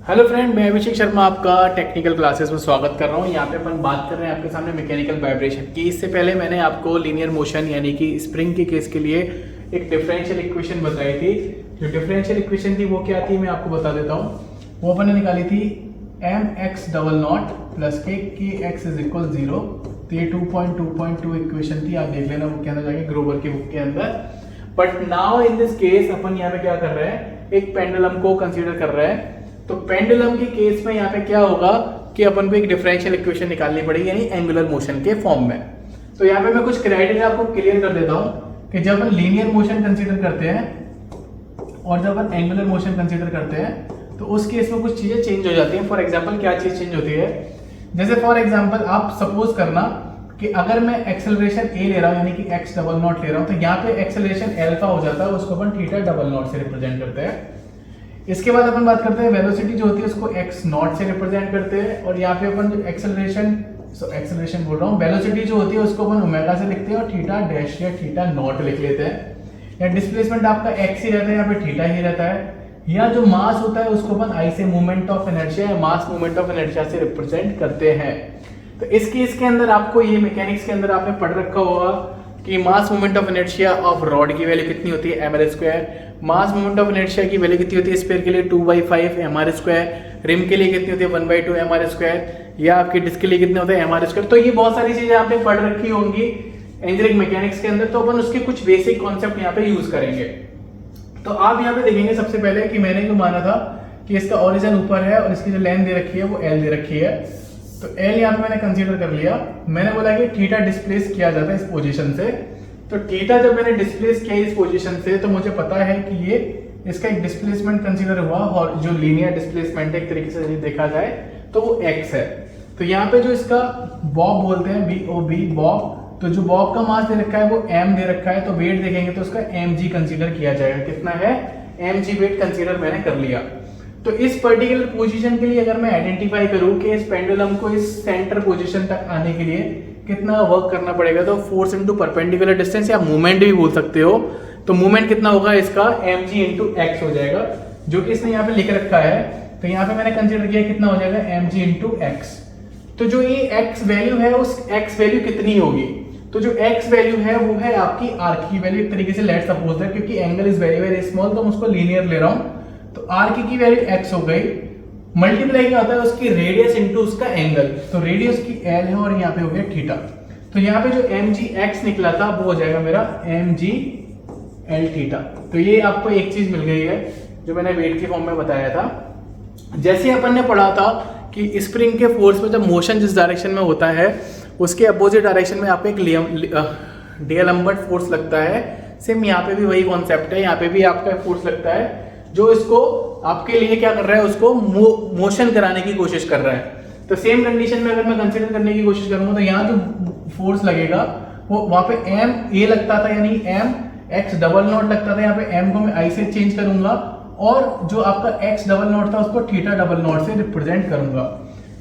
Hello friend, मैं अभिषेक शर्मा आपका technical classes में स्वागत कर रहा हूँ। यहाँ पे अपन बात कर रहे हैं आपके सामने मैकेनिकल वाइब्रेशन की। इससे पहले मैंने आपको लीनियर मोशन यानी कि स्प्रिंग के केस के लिए एक डिफरेंशियल इक्वेशन बताई थी। जो डिफरेंशियल इक्वेशन थी वो क्या थी, मैं आपको बता देता हूँ। वो अपन ने निकाली थी mx डबल नॉट प्लस के x इज इक्वल 0। तो ये 2.2.2 इक्वेशन थी, आप देख लेना बुक के अंदर जाके, ग्रोवर की बुक के अंदर। But now in this case अपन यहाँ पे क्या कर रहे हैं, एक पेंडुलम को कंसिडर कर रहे हैं। तो पेंडुलम के केस में यहाँ पे क्या होगा कि अपन को एक डिफरेंशियल इक्वेशन निकालनी पड़ेगी यानी एंगुलर मोशन के फॉर्म में। तो यहाँ पे मैं कुछ क्राइटेरिया आपको क्लियर कर देता हूँ कि जब अपन लीनियर मोशन कंसीडर करते हैं और जब अपन एंगुलर मोशन कंसीडर करते हैं तो उस केस में कुछ चीजें चेंज हो जाती हैं। फॉर एग्जाम्पल क्या चीज चेंज होती है, जैसे फॉर एग्जाम्पल आप सपोज करना कि अगर मैं एक्सेलरेशन ए ले रहा हूँ यानी कि एक्स डबल नॉट ले रहा हूँ, तो यहाँ पे एक्सेलरेशन एल्फा हो जाता है, उसको अपन थीटा डबल नॉट से रिप्रेजेंट करते हैं। इसके बाद अपन बात करते हैं वेलोसिटी जो होती है उसको एक्स नॉट से रिप्रेजेंट करते हैं, और यहाँ पे अपन जो एक्सेलरेशन बोल रहा हूँ, वेलोसिटी जो होती है उसको अपन ओमेगा से लिखते हैं और थीटा डैश या थीटा नॉट लिख लेते हैं। या डिस्प्लेसमेंट आपका एक्स ही रहता है, यहाँ पे थीटा ही रहता है। या जो मास होता है उसको अपन आई से मूवमेंट ऑफ इनर्शिया या मास मूवमेंट ऑफ इनर्शिया से रिप्रेजेंट करते हैं। तो इस केस के अंदर आपको ये मैकेनिक्स के अंदर आपने पढ़ रखा होगा कि mass movement of inertia of rod की वैल्यू कितनी होती है, ml square. Mass movement of inertia की वैल्यू कितनी होती है स्फीयर के लिए, 2/5 mr स्क्वायर। रिम के लिए कितनी होती है, 1/2 mr स्क्वायर। या आपके डिस्क के लिए कितने होते हैं, mr स्क्वायर। तो ये बहुत सारी चीजें आपने पढ़ रखी होंगी इंजीनियरिंग मैकेनिक्स के अंदर, तो अपन उसके कुछ बेसिक कॉन्सेप्ट यहाँ पे यूज करेंगे। तो आप यहाँ पे देखेंगे सबसे पहले कि मैंने जो माना था कि इसका ओरिजिन ऊपर है और इसकी जो लेंथ दे रखी है वो एल दे रखी है। तो एल यहाँ पे मैंने कंसीडर कर लिया। मैंने बोला कि थीटा डिस्प्लेस किया जाता है इस पोजीशन से। तो थीटा जब मैंने डिस्प्लेस किया इस पोजीशन से, तो मुझे पता है कि ये इसका एक डिस्प्लेसमेंट कंसीडर हुआ, और जो लीनियर डिस्प्लेसमेंट है एक तरीके से देखा जाए तो वो x है। तो यहाँ पे जो इसका बॉब बोलते हैं, BOB बॉब, तो जो बॉब का मास दे रखा है वो m दे रखा है। तो वेट देखेंगे तो उसका mg कंसीडर किया जाएगा। कितना है, mg वेट कंसीडर मैंने कर लिया। तो इस पर्टिकुलर पोजीशन के लिए अगर मैं आइडेंटिफाई करूं कि इस पेंडुलम को इस सेंटर पोजीशन तक आने के लिए कितना वर्क करना पड़ेगा, तो फोर्स इनटू परपेंडिकुलर डिस्टेंस या मूवमेंट भी बोल सकते हो। तो मूवमेंट कितना होगा इसका, mg इंटू एक्स हो जाएगा, जो कि इसने यहाँ पे लिख रखा है। तो यहाँ पे मैंने कंसीडर किया कितना हो जाएगा, mg इंटू एक्स। तो जो ये x वैल्यू है उस x वैल्यू कितनी होगी, तो जो x वैल्यू है वो है आपकी आर्क की वैल्यू। एक तरीके से लेट्स सपोज दैट, क्योंकि angle is very very small तो मैं उसको लीनियर ले रहा हूँ। तो आर्क की वैल्यू x हो गई, मल्टीप्लाई क्या होता है उसकी रेडियस इनटू उसका एंगल। तो रेडियस की l है और यहाँ पे हो गया थीटा। तो यहाँ पे जो mgx निकला था वो हो जाएगा मेरा mgl थीटा। तो ये आपको एक चीज मिल गई है जो मैंने वेट के फॉर्म में बताया था। जैसे अपन ने पढ़ा था कि स्प्रिंग के फोर्स में जब मोशन जिस डायरेक्शन में होता है उसके अपोजिट डायरेक्शन में आपको एक डीएलम्बर्ट फोर्स लगता है। सेम यहाँ पे भी वही कॉन्सेप्ट है, यहाँ पे भी आपका फोर्स लगता है जो इसको आपके लिए क्या कर रहा है, उसको मोशन कराने की कोशिश कर रहा है। तो सेम कंडीशन में अगर मैं कंसीडर करने की कोशिश करूंगा तो यहाँ जो फोर्स लगेगा वो वहां पे m a लगता था यानी m x डबल नॉट लगता था। यहाँ पे m को मैं i से चेंज करूंगा और जो आपका x डबल नॉट था उसको थीटा डबल नॉट से रिप्रेजेंट करूंगा।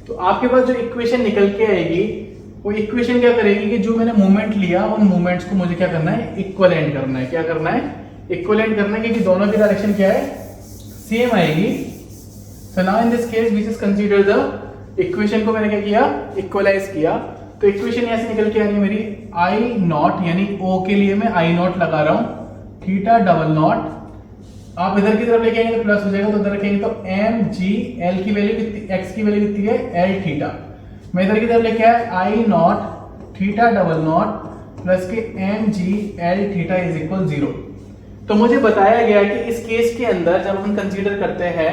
तो आपके पास जो इक्वेशन निकल के आएगी वो इक्वेशन क्या करेगी कि जो मैंने मूवमेंट लिया उन मूवमेंट्स को मुझे क्या करना है, इक्विवेलेंट करना है। क्या करना है, इक्विवेलेंट करना है, क्योंकि दोनों की डायरेक्शन क्या है, सेम आएगी। So now in this case we just consider the equation को मैंने क्या किया, इक्वलाइज किया। तो इक्वेशन यहां से निकल के आ रही है मेरी आई नॉट, यानी ओ के लिए मैं आई नॉट लगा रहा हूं, थीटा डबल नॉट। आप इधर की तरफ लेके आएंगे तो प्लस हो जाएगा, तो उधर रखेंगे तो एम जी एल की वैल्यू कितनी, एक्स की वैल्यू कितनी है, एल थीटा। मैं इधर की तरफ लेके आया I naught theta double naught plus K M G L theta is equal 0। तो मुझे बताया गया कि इस केस के अंदर जब हम कंसीडर करते हैं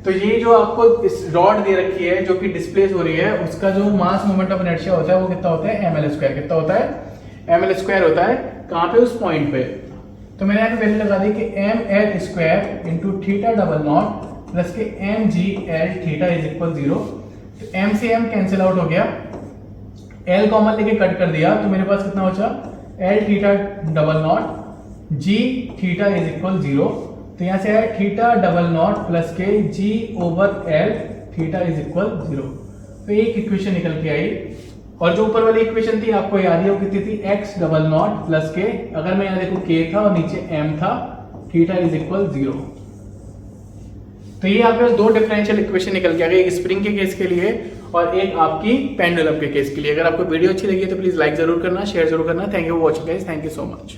तो ये जो आपको इस रॉड दे रखी है जो कि डिस्प्लेस हो रही है उसका जो मास मोमेंट ऑफ इनर्शिया होता है वो कितना होता है, ml स्क्वायर। कितना होता है, ml स्क्वायर होता है। कहाँ पे, उस पॉइंट पे। तो मैंने यहाँ पे वैल्यू लगा दी कि ml square into theta double naught plus के mgl थीटा इज इक्वल 0। तो m से m कैंसिल आउट हो गया, l कॉमन लेके कट कर दिया, तो मेरे पास कितना बचा, l theta double not g theta is equal 0। तो यहाँ से आया थीटा डबल नॉट प्लस के g over l theta is equal 0। तो एक इक्वेशन निकल के आई। और जो ऊपर वाली इक्वेशन थी आपको याद है वो कितनी थी, x डबल नॉट प्लस के, अगर मैं यहाँ देखूँ k था और नीचे m था, थीटा इज इक्वल 0। तो ये आपके पास दो डिफरेंशियल इक्वेशन निकल के आ गए, एक स्प्रिंग के केस के लिए और एक आपकी पेंडुलम के केस के लिए। अगर आपको वीडियो अच्छी लगी है तो प्लीज लाइक जरूर करना, शेयर जरूर करना। Thank you for watching guys, thank you so much.